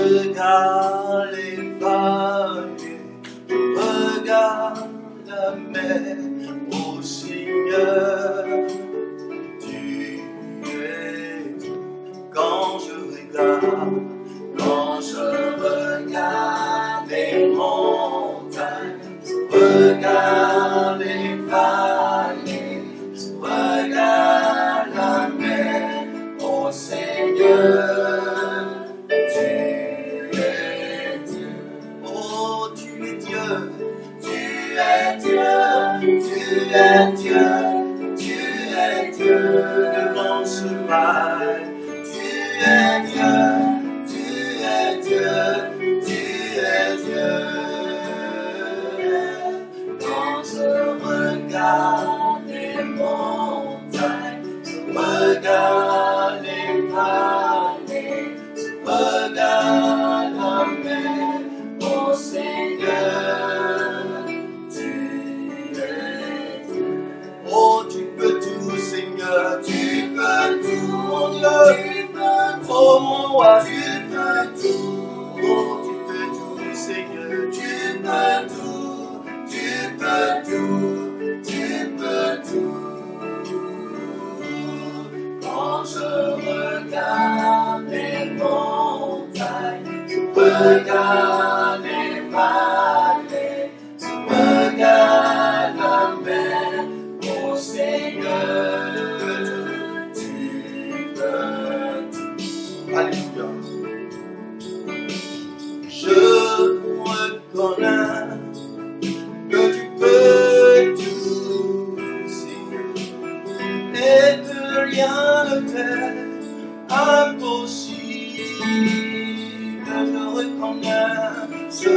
regarde les vagues, je regarde la mer, ô Seigneur, tu es Dieu. Quand je regarde les montagnes, je regarde les vallées, je regarde la mer, ô Seigneur, tu es Dieu. Oh, tu es Dieu, tu es Dieu, tu es Dieu, tu es Dieu devant ce mal. Tu es Dieu, tu es Dieu, tu es Dieu. Quand je regarde les montagnes, je regarde les vallées, je regarde la mer, ô Seigneur, tu es Dieu. Oh, tu peux tout, Seigneur, tu peux tout, mon Dieu. Oh, mon roi, tu peux tout. Oh, tu peux tout, Seigneur, tu peux tout, tu peux tout, tu peux tout. Quand je regarde les montagnes, je regarde les vallées, je regarde la mer, ô Seigneur, tu peux tout. Alléluia. Je reconnais que tu peux tout, Seigneur, et que rien ne t'est impossible. Je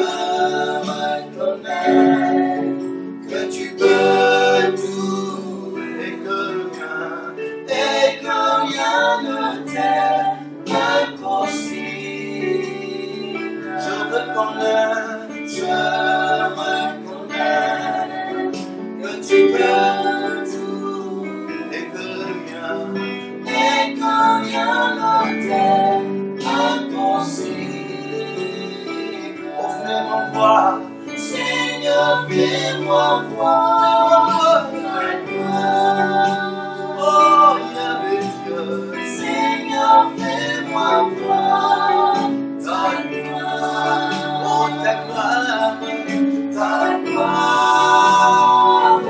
reconnais que tu peux tout et que rien ne t'est impossible. Je reconnais que tu peux tout et que rien ne t'est impossible. Oh, fais-moi voir, Seigneur, fais-moi voir ta gloire. Oh, Dieu, Seigneur, fais-moi voir ta gloire. Oh, ta gloire, ta gloire,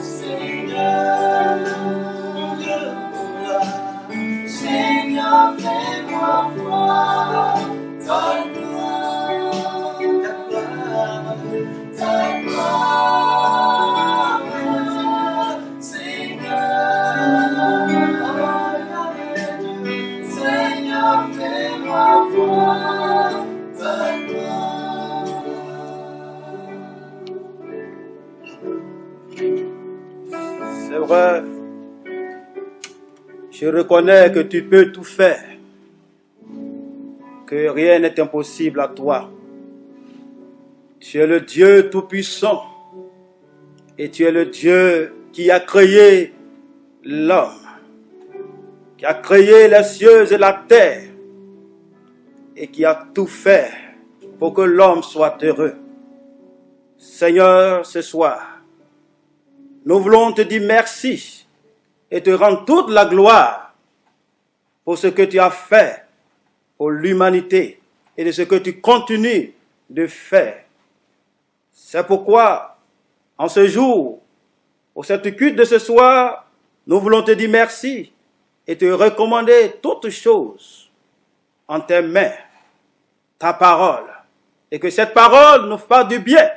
Seigneur, mon Dieu, Seigneur, fais-moi voir ta gloire, ta gloire, Seigneur, fais-moi voir ta gloire. C'est vrai, je reconnais que tu peux tout faire, que rien n'est impossible à toi. Tu es le Dieu Tout-Puissant et tu es le Dieu qui a créé l'homme, qui a créé les cieux et la terre et qui a tout fait pour que l'homme soit heureux. Seigneur, ce soir, nous voulons te dire merci et te rendre toute la gloire pour ce que tu as fait pour l'humanité et de ce que tu continues de faire. C'est pourquoi, en ce jour, pour cette culte de ce soir, nous voulons te dire merci et te recommander toutes choses en tes mains, ta parole, et que cette parole nous fasse du bien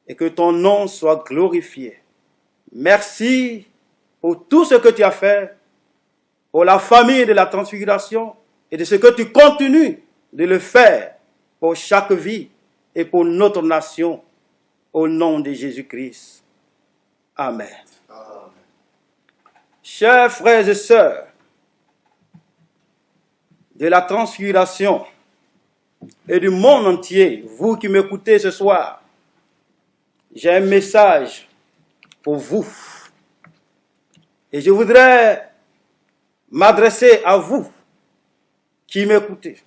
et que ton nom soit glorifié. Merci pour tout ce que tu as fait, pour la famille de la transfiguration et de ce que tu continues de le faire pour chaque vie et pour notre nation, au nom de Jésus-Christ. Amen. Amen. Chers frères et sœurs de la transfiguration et du monde entier, vous qui m'écoutez ce soir, j'ai un message pour vous. Et je voudrais m'adresser à vous qui m'écoutez,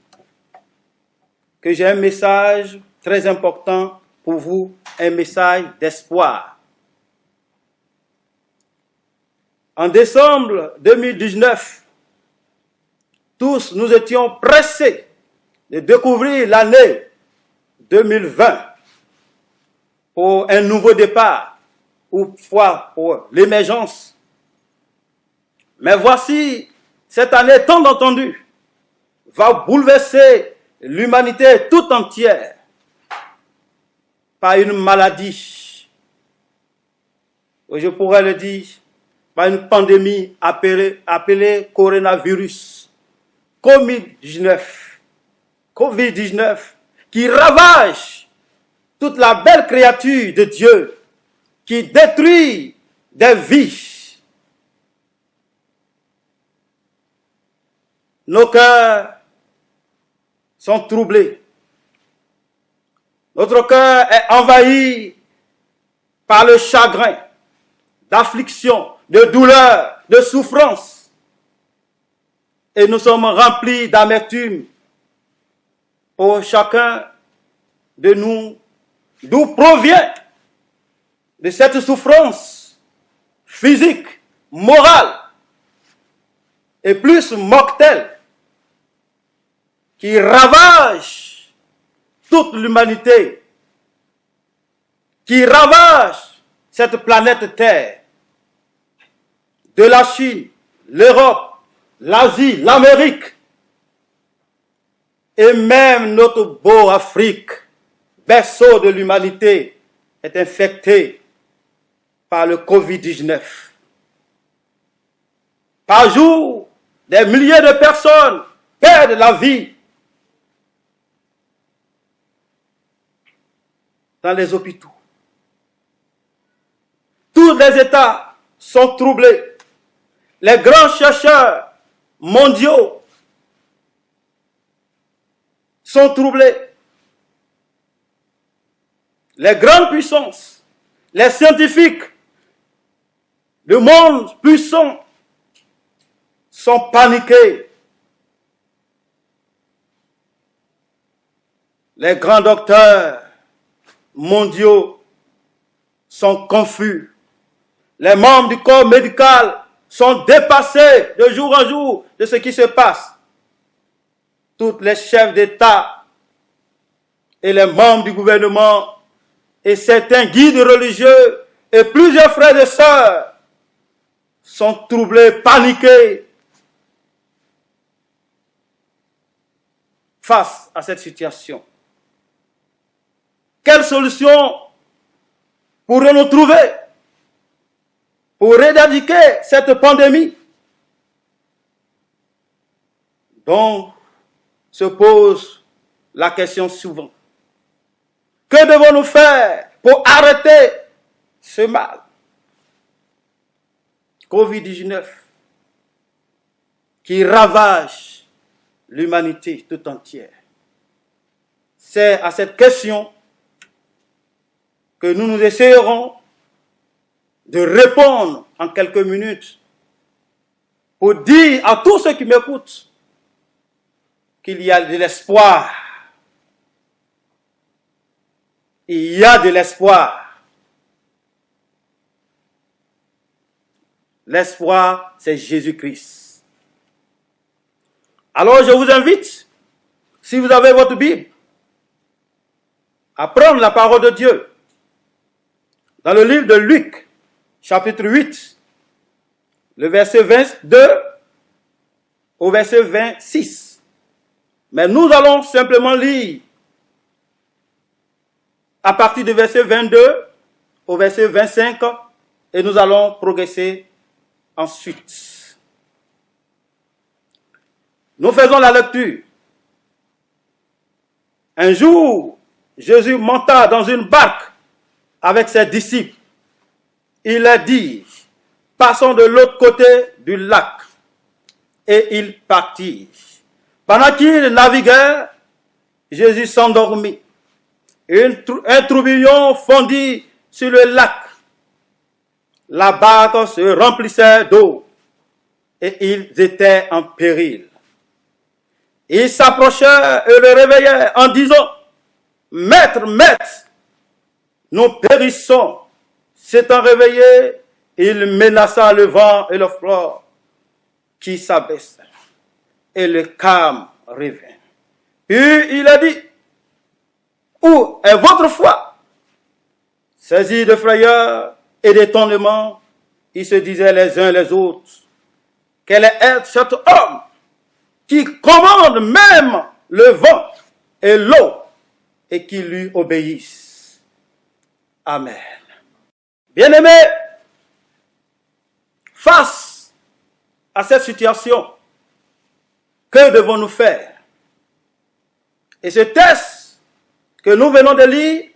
que j'ai un message très important pour vous, un message d'espoir. En décembre 2019, tous nous étions pressés de découvrir l'année 2020 pour un nouveau départ ou pour l'émergence. Mais voici, cette année tant entendue va bouleverser l'humanité tout entière par une maladie, ou je pourrais le dire, par une pandémie appelée coronavirus, Covid-19, qui ravage toute la belle créature de Dieu, qui détruit des vies. Nos cœurs sont troublés. Notre cœur est envahi par le chagrin, d'affliction, de douleur, de souffrance. Et nous sommes remplis d'amertume pour chacun de nous, d'où provient de cette souffrance physique, morale et plus mortelle qui ravage toute l'humanité, qui ravage cette planète Terre, de la Chine, l'Europe, l'Asie, l'Amérique, et même notre beau Afrique, berceau de l'humanité, est infecté par le Covid-19. Par jour, des milliers de personnes perdent la vie dans les hôpitaux. Tous les États sont troublés. Les grands chercheurs mondiaux sont troublés. Les grandes puissances, les scientifiques, le monde puissant sont paniqués. Les grands docteurs mondiaux sont confus. Les membres du corps médical sont dépassés de jour en jour de ce qui se passe. Tous les chefs d'État et les membres du gouvernement et certains guides religieux et plusieurs frères et sœurs sont troublés, paniqués face à cette situation. Quelle solution pourrons-nous trouver pour éradiquer cette pandémie? Donc, se pose la question suivante. Que devons-nous faire pour arrêter ce mal? Covid-19 qui ravage l'humanité tout entière. C'est à cette question que nous essayerons de répondre en quelques minutes pour dire à tous ceux qui m'écoutent qu'il y a de l'espoir. Il y a de l'espoir. L'espoir, c'est Jésus-Christ. Alors je vous invite, si vous avez votre Bible, à prendre la parole de Dieu dans le livre de Luc, chapitre 8, le verset 22 au verset 26. Mais nous allons simplement lire à partir du verset 22 au verset 25 et nous allons progresser ensuite. Nous faisons la lecture. Un jour, Jésus monta dans une barque avec ses disciples. Il leur dit, passons de l'autre côté du lac. Et ils partirent. Pendant qu'ils naviguaient, Jésus s'endormit. Un tourbillon fondit sur le lac. La barque se remplissait d'eau et ils étaient en péril. Ils s'approchèrent et le réveillèrent en disant, Maître, Maître, nous périssons. S'étant réveillé, il menaça le vent et le froid qui s'abaissait. Et le calme revint. Puis il a dit, où est votre foi? Saisis de frayeur et d'étonnement, ils se disaient les uns les autres, quel est cet homme qui commande même le vent et l'eau et qui lui obéissent. Amen. Bien-aimés, face à cette situation, que devons-nous faire? Et ce texte que nous venons de lire,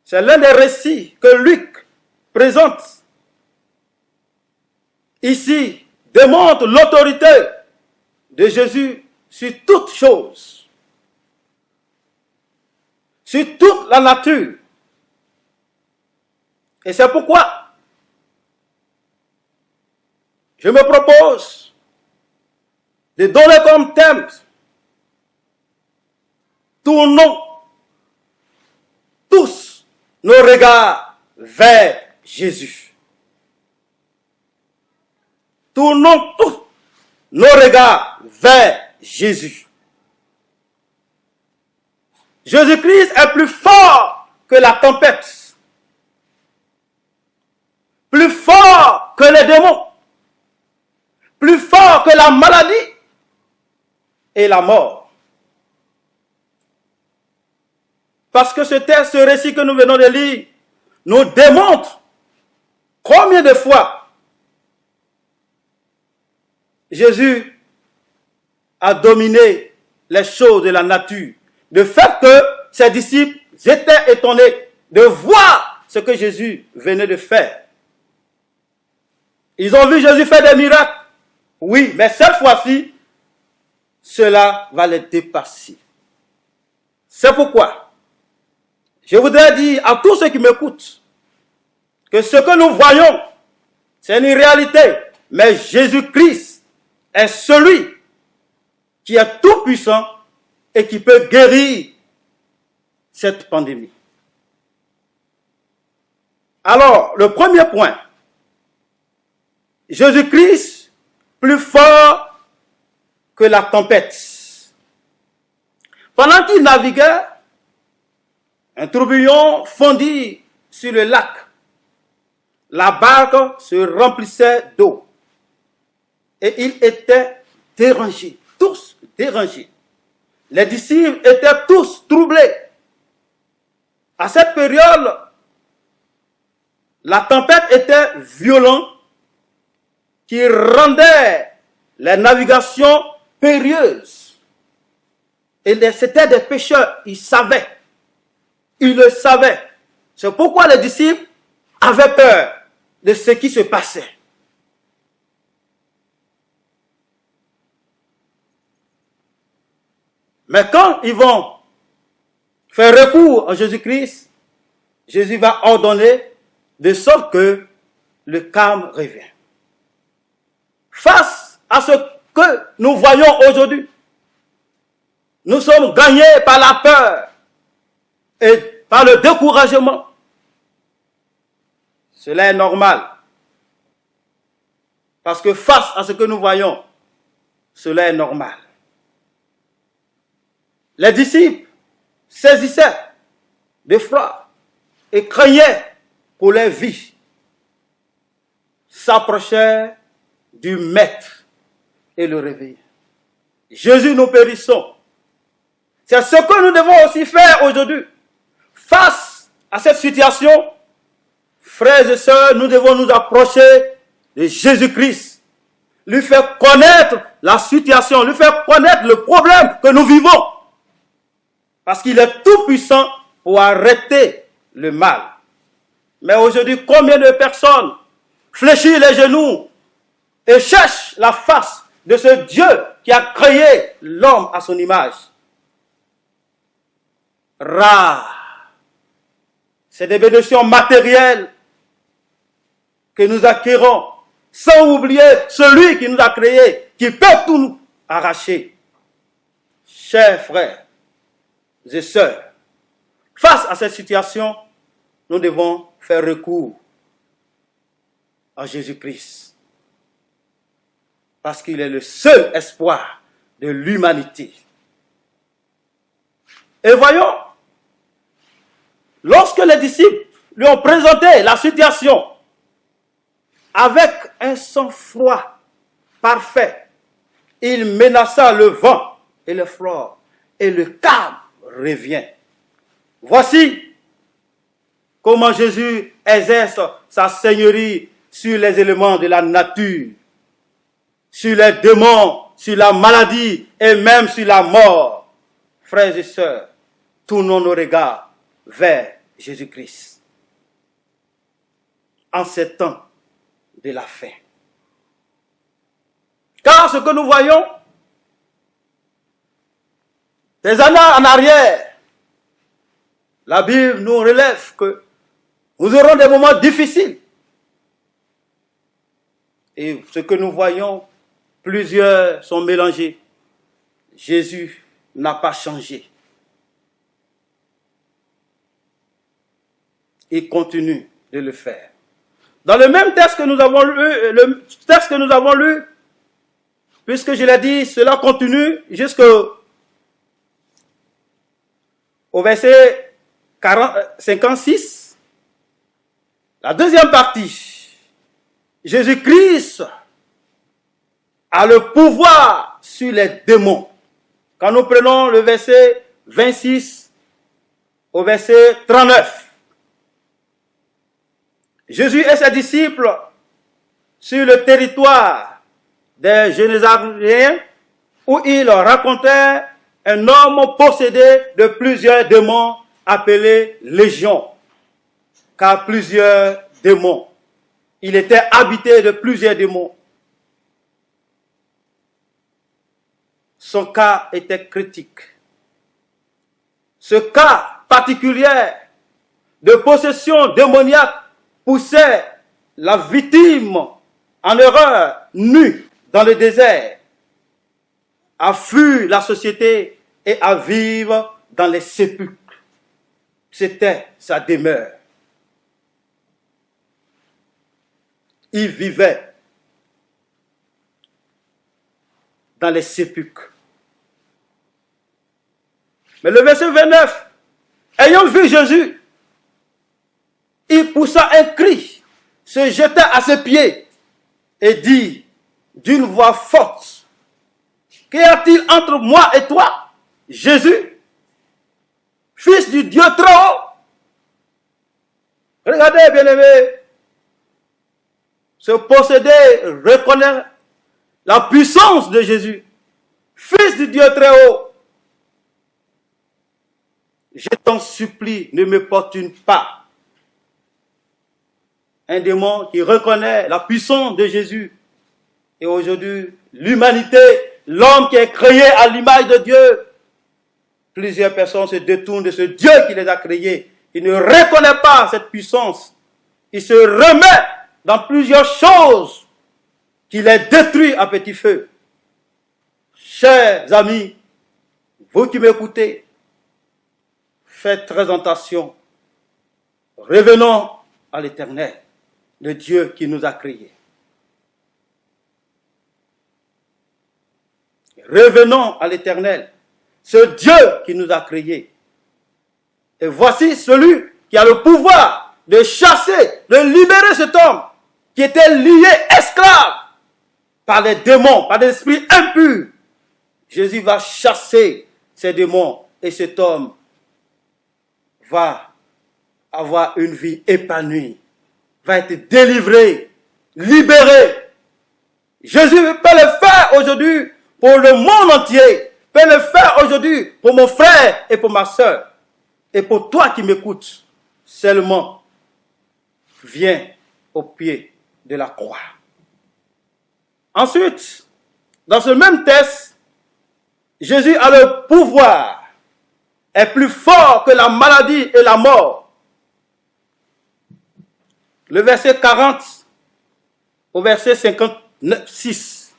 c'est l'un des récits que Luc présente. Ici, démontre l'autorité de Jésus sur toute chose, sur toute la nature. Et c'est pourquoi je me propose de donner comme thème, tournons tous nos regards vers Jésus. Tournons tous nos regards vers Jésus. Jésus-Christ est plus fort que la tempête, plus fort que les démons, plus fort que la maladie et la mort. Parce que ce récit que nous venons de lire nous démontre combien de fois Jésus a dominé les choses de la nature, de fait que ses disciples étaient étonnés de voir ce que Jésus venait de faire. Ils ont vu Jésus faire des miracles, oui, mais cette fois-ci, cela va les dépasser. C'est pourquoi je voudrais dire à tous ceux qui m'écoutent que ce que nous voyons, c'est une réalité, mais Jésus-Christ est celui qui est tout puissant et qui peut guérir cette pandémie. Alors, le premier point, Jésus-Christ plus fort que la tempête. Pendant qu'il naviguait, un tourbillon fondit sur le lac. La barque se remplissait d'eau. Et il était dérangé, tous dérangés. Les disciples étaient tous troublés. À cette période, la tempête était violente qui rendait les navigations périlleuses. Et c'était des pêcheurs, ils savaient. Ils le savaient. C'est pourquoi les disciples avaient peur de ce qui se passait. Mais quand ils vont faire recours à Jésus-Christ, Jésus va ordonner de sorte que le calme revient. Face à ce que nous voyons aujourd'hui, nous sommes gagnés par la peur et par le découragement. Cela est normal. Parce que face à ce que nous voyons, cela est normal. Les disciples saisissaient d'effroi et craignaient pour leur vie. S'approchèrent du Maître et le réveillaient. Jésus, nous périssons. C'est ce que nous devons aussi faire aujourd'hui. Face à cette situation, frères et sœurs, nous devons nous approcher de Jésus-Christ. Lui faire connaître la situation, lui faire connaître le problème que nous vivons. Parce qu'il est tout puissant pour arrêter le mal. Mais aujourd'hui, combien de personnes fléchissent les genoux et cherchent la face de ce Dieu qui a créé l'homme à son image? Rare. C'est des bénédictions matérielles que nous acquérons, sans oublier celui qui nous a créés, qui peut tout arrachée. Chers frères et sœurs, face à cette situation, nous devons faire recours à Jésus-Christ. Parce qu'il est le seul espoir de l'humanité. Et voyons, lorsque les disciples lui ont présenté la situation avec un sang-froid parfait, il menaça le vent et le froid, et le calme revient. Voici comment Jésus exerce sa seigneurie sur les éléments de la nature, sur les démons, sur la maladie et même sur la mort. Frères et sœurs, tournons nos regards vers Jésus-Christ. En ces temps de la fin. Car ce que nous voyons, des années en arrière, la Bible nous relève que nous aurons des moments difficiles. Et ce que nous voyons, plusieurs sont mélangés. Jésus n'a pas changé. Il continue de le faire. Dans le même texte que nous avons lu, puisque je l'ai dit, cela continue jusqu'au verset 56. La deuxième partie, Jésus-Christ a le pouvoir sur les démons. Quand nous prenons le verset 26 au verset 39, Jésus et ses disciples sur le territoire des Génésaréens où ils racontaient un homme possédé de plusieurs démons appelé Légion. Car plusieurs démons. Il était habité de plusieurs démons. Son cas était critique. Ce cas particulier de possession démoniaque poussait la victime en erreur, nue dans le désert, à fuir la société et à vivre dans les sépulcres. C'était sa demeure. Il vivait dans les sépulcres. Mais le verset 29, ayant vu Jésus, il poussa un cri, se jeta à ses pieds et dit d'une voix forte, qu'y a-t-il entre moi et toi, Jésus, fils du Dieu très haut? Regardez, bien-aimés, ce possédé reconnaît la puissance de Jésus, fils du Dieu très haut. Je t'en supplie, ne me portune pas. Un démon qui reconnaît la puissance de Jésus. Et aujourd'hui, l'humanité, l'homme qui est créé à l'image de Dieu, plusieurs personnes se détournent de ce Dieu qui les a créés. Il ne reconnaît pas cette puissance. Il se remet dans plusieurs choses qui les détruit à petit feu. Chers amis, vous qui m'écoutez, faites très attention. Revenons à l'Éternel, le Dieu qui nous a créés. Revenons à l'Éternel, ce Dieu qui nous a créés. Et voici celui qui a le pouvoir de chasser, de libérer cet homme qui était lié, esclave, par les démons, par des esprits impurs. Jésus va chasser ces démons et cet homme va avoir une vie épanouie, va être délivré, libéré. Jésus peut le faire aujourd'hui pour le monde entier, peut le faire aujourd'hui pour mon frère et pour ma soeur. Et pour toi qui m'écoutes, seulement viens au pied de la croix. Ensuite, dans ce même texte, Jésus a le pouvoir, est plus fort que la maladie et la mort. Le verset 40 au verset 56.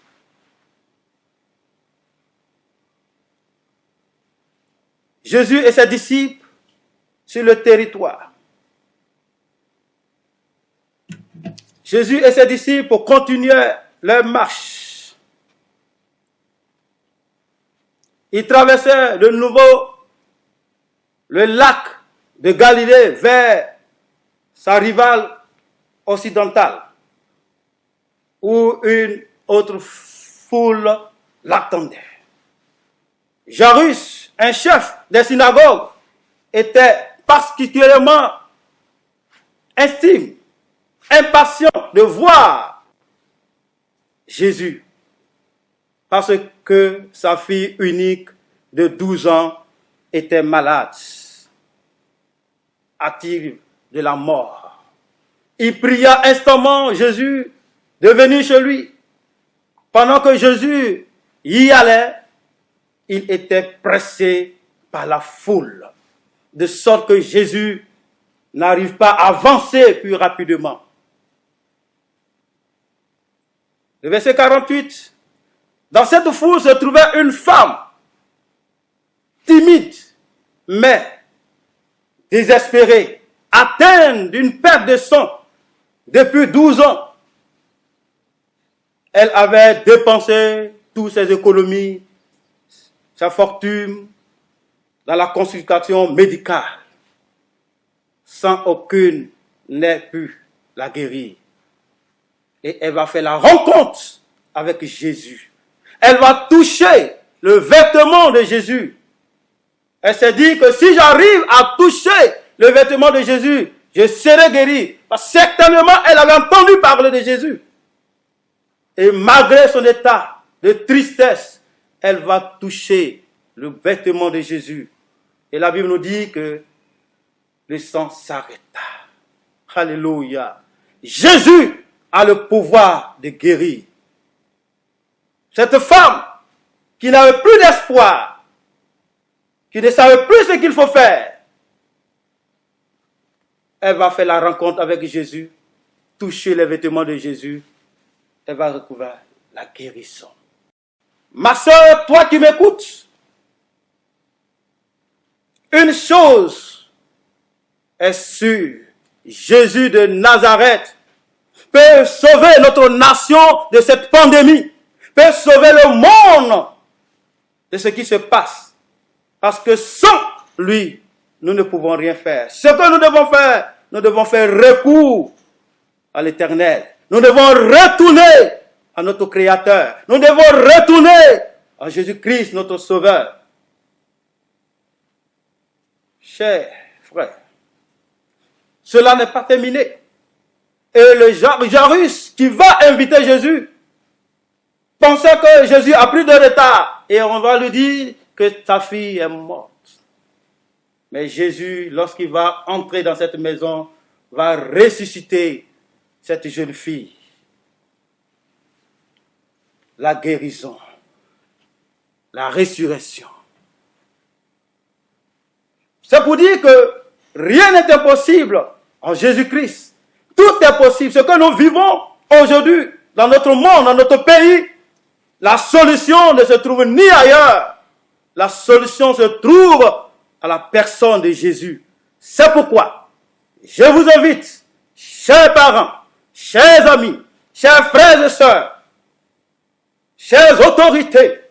Jésus et ses disciples sur le territoire. Jésus et ses disciples continuaient leur marche. Ils traversaient de nouveau le lac de Galilée vers sa rivale occidentale, où une autre foule l'attendait. Jairus, un chef des synagogues, était particulièrement impatient de voir Jésus, parce que sa fille unique de 12 ans était malade, active de la mort. Il pria instamment Jésus de venir chez lui. Pendant que Jésus y allait, il était pressé par la foule, de sorte que Jésus n'arrive pas à avancer plus rapidement. Le verset 48. Dans cette foule se trouvait une femme timide, mais désespérée, atteinte d'une perte de sang depuis 12 ans. Elle avait dépensé toutes ses économies, sa fortune, dans la consultation médicale, sans aucune n'ait pu la guérir. Et elle va faire la rencontre avec Jésus. Elle va toucher le vêtement de Jésus. Elle s'est dit que si j'arrive à toucher le vêtement de Jésus, je serai guéri. Parce que certainement, elle avait entendu parler de Jésus. Et malgré son état de tristesse, elle va toucher le vêtement de Jésus. Et la Bible nous dit que le sang s'arrêta. Alléluia. Jésus a le pouvoir de guérir. Cette femme qui n'avait plus d'espoir, qui ne savait plus ce qu'il faut faire, elle va faire la rencontre avec Jésus, toucher les vêtements de Jésus, elle va recouvrir la guérison. Ma soeur, toi qui m'écoutes, une chose est sûre, Jésus de Nazareth peut sauver notre nation de cette pandémie, peut sauver le monde de ce qui se passe. Parce que sans lui, nous ne pouvons rien faire. Ce que nous devons faire recours à l'Éternel. Nous devons retourner à notre Créateur. Nous devons retourner à Jésus-Christ, notre Sauveur. Chers frères, cela n'est pas terminé. Et le Jairus qui va inviter Jésus pensait que Jésus a pris de retard. Et on va lui dire que sa fille est morte. Mais Jésus, lorsqu'il va entrer dans cette maison, va ressusciter cette jeune fille. La guérison, la résurrection. C'est pour dire que rien n'est impossible en Jésus-Christ. Tout est possible. Ce que nous vivons aujourd'hui dans notre monde, dans notre pays, la solution ne se trouve ni ailleurs. La solution se trouve à la personne de Jésus. C'est pourquoi je vous invite, chers parents, chers amis, chers frères et sœurs, chères autorités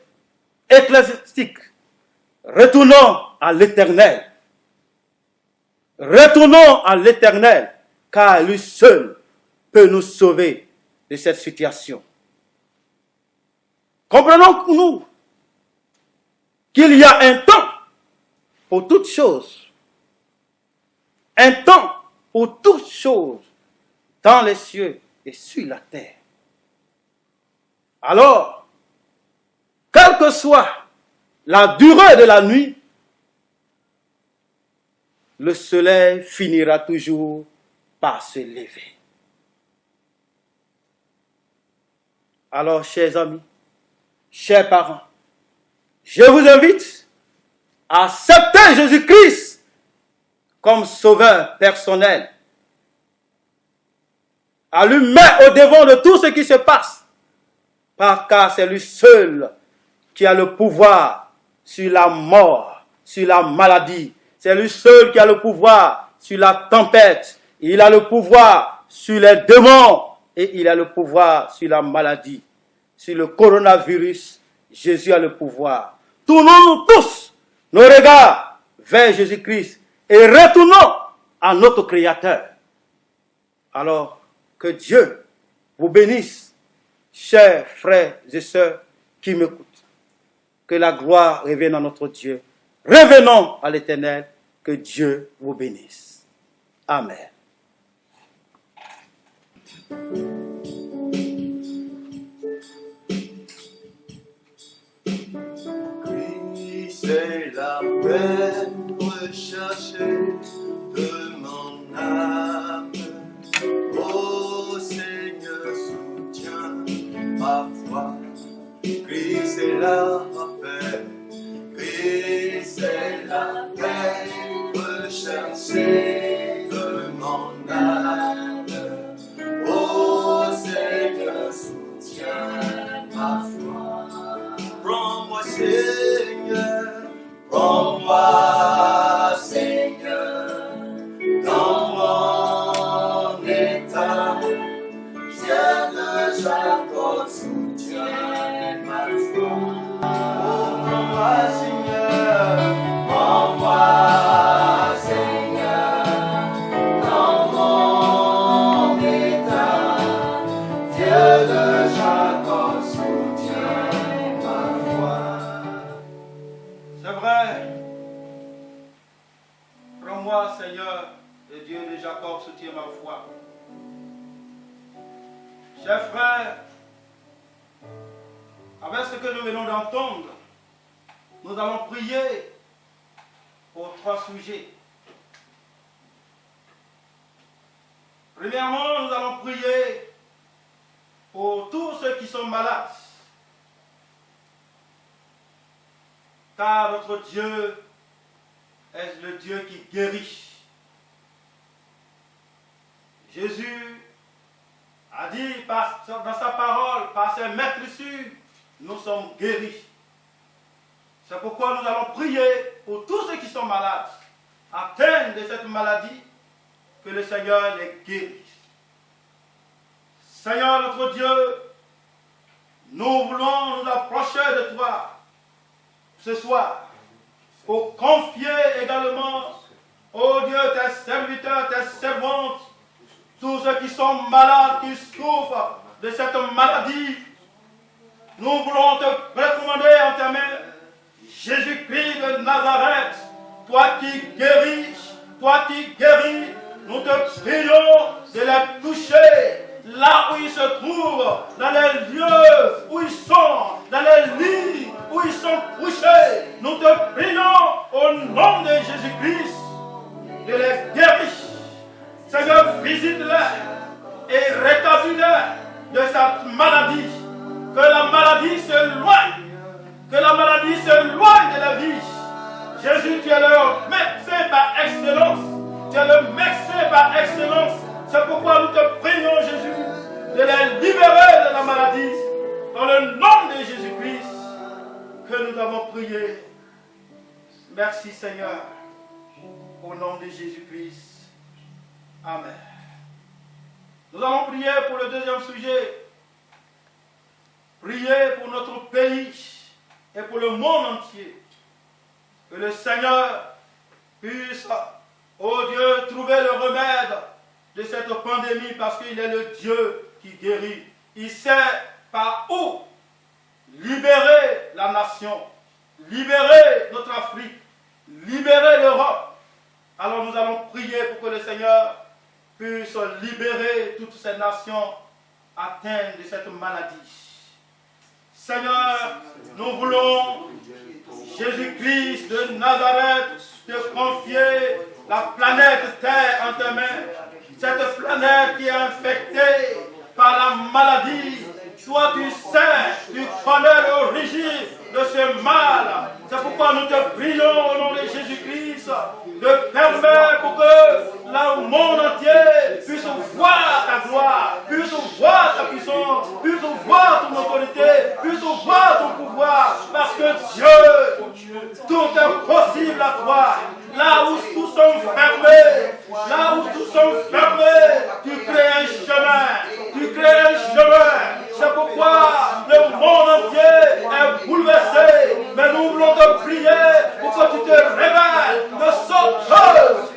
ecclésiastiques, retournons à l'Éternel. Retournons à l'Éternel, car lui seul peut nous sauver de cette situation. Comprenons-nous qu'il y a un temps pour toutes choses. Un temps pour toutes choses dans les cieux et sur la terre. Alors, quelle que soit la durée de la nuit, le soleil finira toujours par se lever. Alors, chers amis, chers parents, je vous invite à accepter Jésus-Christ comme sauveur personnel, à lui mettre au devant de tout ce qui se passe, car c'est lui seul qui a le pouvoir sur la mort sur la maladie. C'est lui seul qui a le pouvoir sur la tempête. Il a le pouvoir sur les démons et il a le pouvoir sur la maladie. Sur le coronavirus, Jésus a le pouvoir. Tournons-nous tous nos regards vers Jésus-Christ et retournons à notre Créateur. Alors, que Dieu vous bénisse, chers frères et sœurs qui m'écoutent. Que la gloire revienne à notre Dieu. Revenons à l'Éternel. Que Dieu vous bénisse. Amen. C'est la peine recherchée de mon âme. Ô Seigneur, soutiens ma foi. Christ est la paix. Christ est la paix recherchée de mon âme. Ô Seigneur, soutiens ma foi. Prends-moi, Seigneur, prends-moi, Seigneur, dans mon état. Dieu de Jacob, soutiens ma foi. Oh, prends-moi, Seigneur, prends-moi, Seigneur, dans mon état. Dieu de Jacob, soutiens ma foi. C'est vrai. Prends-moi, Seigneur, le Dieu de Jacob, soutiens ma foi. Chers frères, avec ce que nous venons d'entendre, nous allons prier pour 3 sujets. Premièrement, nous allons prier pour tous ceux qui sont malades. Car notre Dieu est le Dieu qui guérit. Jésus a dit dans sa parole, par ses maîtresses, nous sommes guéris. C'est pourquoi nous allons prier pour tous ceux qui sont malades, atteints de cette maladie, que le Seigneur les guérisse. Seigneur notre Dieu, nous voulons nous approcher de toi ce soir pour confier également, ô Dieu, tes serviteurs, tes servantes, tous ceux qui sont malades, qui souffrent de cette maladie. Nous voulons te recommander en ta main, Jésus-Christ de Nazareth, toi qui guéris, nous te prions de les toucher là où ils se trouvent, dans les lieux où ils sont, dans les lits où ils sont couchés. Nous te prions au nom de Jésus-Christ de les guérir. Seigneur, visite-les et rétablis-les de cette maladie. Que la maladie s'éloigne. Que la maladie s'éloigne de la vie. Jésus, tu es le médecin par excellence. Tu es le médecin par excellence. C'est pourquoi nous te prions, Jésus, de les libérer de la maladie. Dans le nom de Jésus-Christ que nous avons prié. Merci, Seigneur. Au nom de Jésus-Christ. Amen. Nous allons prier pour le deuxième sujet. Prier pour notre pays et pour le monde entier. Que le Seigneur puisse, ô Dieu, trouver le remède de cette pandémie parce qu'il est le Dieu qui guérit. Il sait par où libérer la nation, libérer notre Afrique, libérer l'Europe. Alors nous allons prier pour que le Seigneur puisse libérer toutes ces nations atteintes de cette maladie. Seigneur, nous voulons, Jésus-Christ de Nazareth, te confier la planète Terre en tes mains. Cette planète qui est infectée par la maladie. Toi, tu sais, tu connais l'origine de ce mal. C'est pourquoi nous te prions au nom de Jésus-Christ de permettre pour que le monde entier puisse voir ta gloire, puisse voir ta puissance, puisse voir ton autorité, puisse voir ton pouvoir. Parce que Dieu, tout Tout est possible à toi. Là où tous sont fermés, tu crées un chemin. C'est pourquoi le monde entier est bouleversé. Mais nous voulons te prier pour que tu te révèles de sorte que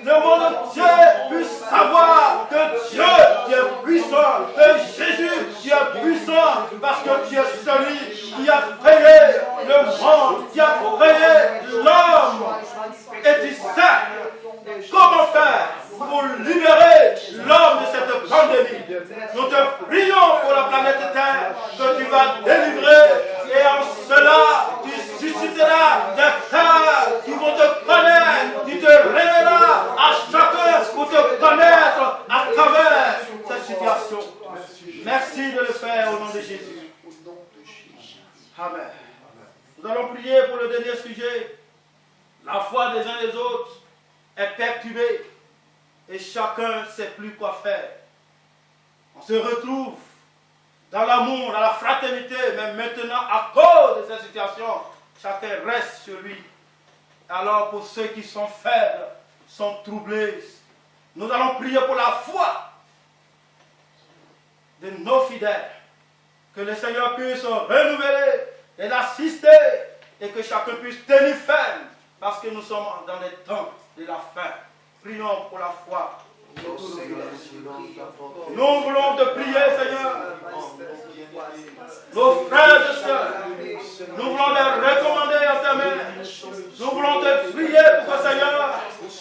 le monde entier puisse savoir que Dieu, tu es puissant, que Jésus, tu es puissant, parce que tu es celui qui a créé le monde, qui a créé l'homme. Et tu sais comment faire pour libérer l'homme de cette pandémie. Nous te prions pour la planète Terre que tu vas délivrer, et en cela tu susciteras des cœurs qui vont te connaître, tu te révéleras à chacun pour te connaître à travers cette situation. Merci de le faire au nom de Jésus. Amen. Nous allons prier pour le dernier sujet. La foi des uns et des autres est perturbée et chacun ne sait plus quoi faire. On se retrouve dans l'amour, dans la fraternité, mais maintenant à cause de cette situation, chacun reste sur lui. Alors pour ceux qui sont faibles, sont troublés, nous allons prier pour la foi de nos fidèles. Que le Seigneur puisse renouveler et l'assister et que chacun puisse tenir ferme parce que nous sommes dans les temps de la fin. Prions pour la foi. Nous voulons te prier, Seigneur. Nos frères et sœurs, nous voulons les recommander à ta main. Nous voulons te prier pour que, Seigneur,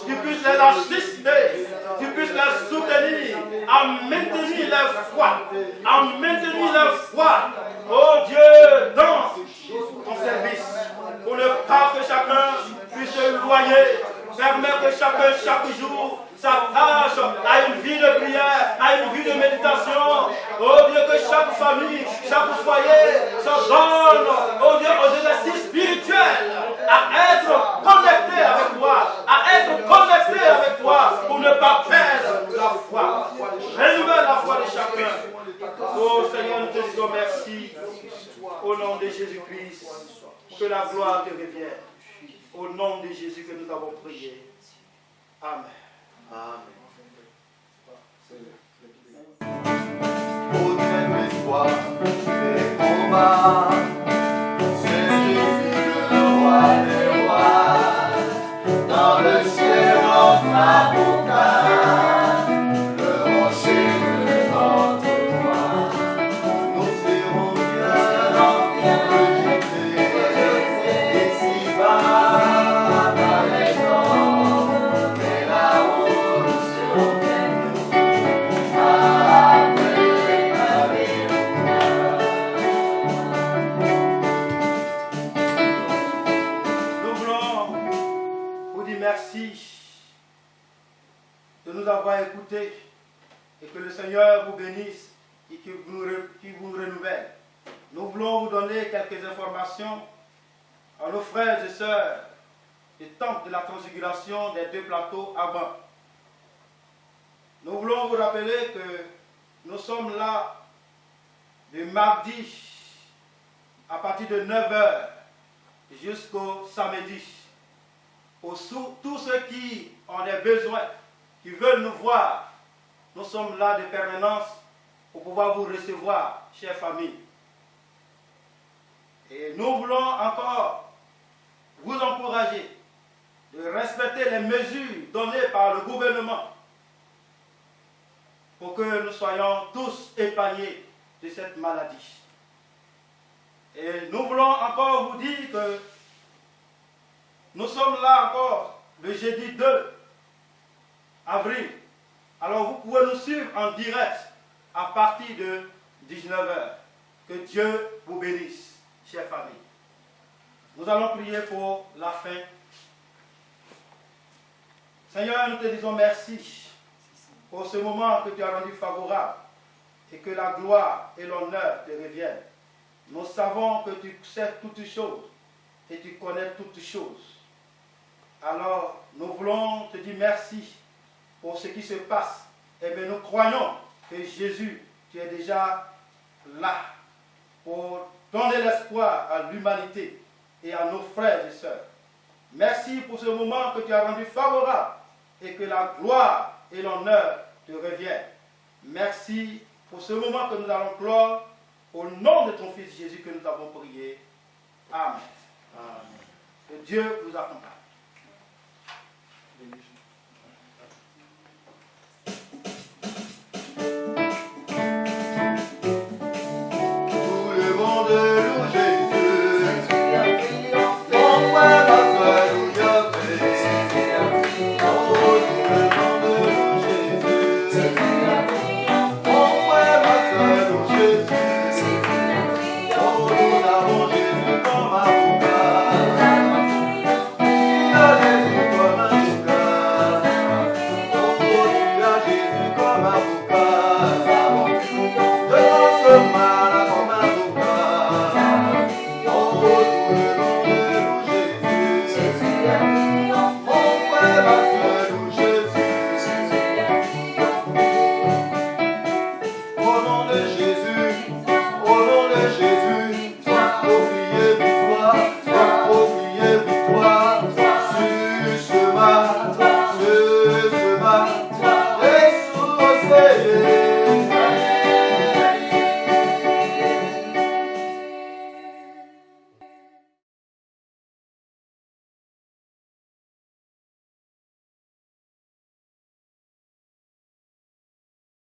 tu puisses les assister, tu puisses les soutenir, à maintenir leur foi, oh Dieu, dans ton service, pour ne pas que chacun puisse éloigner. Permets que chacun, chaque jour, s'attache à une vie de prière, à une vie de méditation. Oh Dieu, que chaque famille, chaque foyer se donne, oh Dieu, aux exercices spirituels, à être connecté avec toi, pour ne pas perdre la foi. Renouvelle la foi de chacun. Oh Seigneur, nous te disons merci. Au nom de Jésus-Christ, que la gloire te revienne. Au nom de Jésus que nous avons prié. Amen. Au des combats, c'est le roi des rois, dans le ciel entre la montagne, le rocher de notre foi. Nous serons bien projetés, ici-bas dans les eaux, mais là-haut nous serons bénis. Amen. Merci de nous avoir écoutés et que le Seigneur vous bénisse et qu'il vous renouvelle. Nous voulons vous donner quelques informations à nos frères et sœurs du temple de la transfiguration des deux plateaux avant. Nous voulons vous rappeler que nous sommes là le mardi à partir de 9h jusqu'au samedi. Pour tous ceux qui ont des besoins, qui veulent nous voir, nous sommes là de permanence pour pouvoir vous recevoir, chère famille. Et nous voulons encore vous encourager de respecter les mesures données par le gouvernement pour que nous soyons tous épargnés de cette maladie. Et nous voulons encore vous dire que nous sommes là encore le jeudi 2 avril. Alors vous pouvez nous suivre en direct à partir de 19h. Que Dieu vous bénisse, chère famille. Nous allons prier pour la fin. Seigneur, nous te disons merci pour ce moment que tu as rendu favorable et que la gloire et l'honneur te reviennent. Nous savons que tu sais toutes choses et tu connais toutes choses. Alors, nous voulons te dire merci pour ce qui se passe. Et bien, nous croyons que Jésus, tu es déjà là pour donner l'espoir à l'humanité et à nos frères et sœurs. Merci pour ce moment que tu as rendu favorable et que la gloire et l'honneur te reviennent. Merci pour ce moment que nous allons clore au nom de ton Fils Jésus que nous avons prié. Amen. Amen. Que Dieu vous accompagne.